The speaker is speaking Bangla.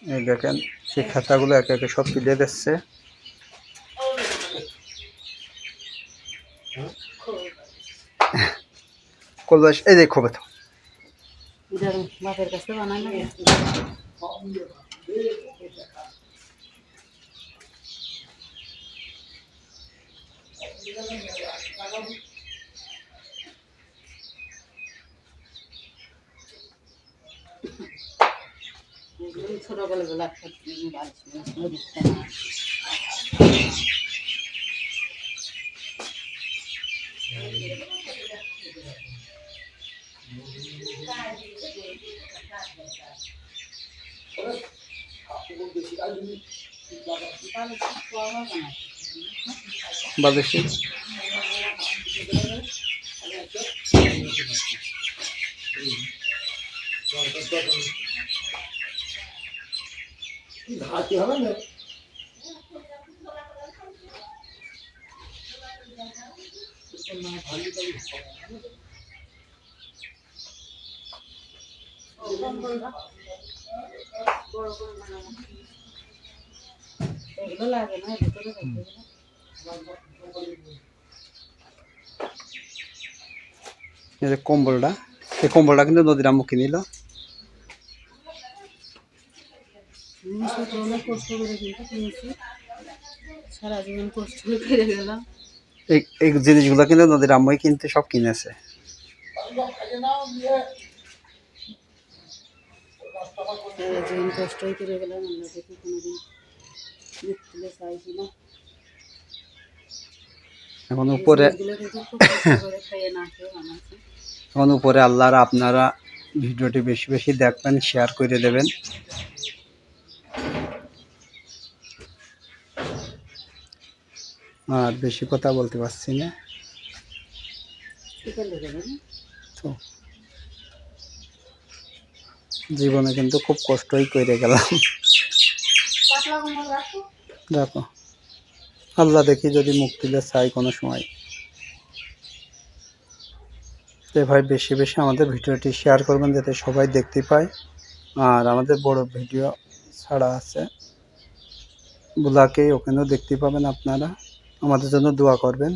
এই দেখেন সেই খাঁচাগুলো একে একে সব তুলে দিচ্ছে। কলবাস এই দেখো বেতো বাপের কাছে বানাই না ছোটবেলা বাদেশি ঘাটি হবে না এগুলো লাগে না ভিতরে এই যে কম্বলটা, এই কম্বলটা কিন্তু নদীর আম্মু কিনিল। অনেক কষ্ট করে কিন্তু কিনেছি, সারা জীবন কষ্ট করে গেলাম। এই জিনিসগুলো কিন্তু নদীর আম্মুই কিনতে সব কিনেছে। সারা জীবন কষ্টই করে গেলাম, আমরা দেখি কোনোদিন মুক্তি চাইছি না। এখন উপরে এখন উপরে আল্লাহর আপনারা ভিডিওটি বেশি বেশি দেখবেন, শেয়ার করে দেবেন। আর বেশি কথা বলতে পারছি না তো, জীবনে কিন্তু খুব কষ্টই করে গেলাম। দেখো আল্লাহ দেখি যদি মুক্তি দিতে চাই কোনো সময়। তো ভাই বেশি বেশি আমাদের ভিডিওটি শেয়ার করবেন যাতে সবাই দেখতে পায়। আর আমাদের বড় ভিডিও ছাড়া আছে বুলাকে, ওখানেও দেখতে পাবেন আপনারা। আমাদের জন্য দোয়া করবেন।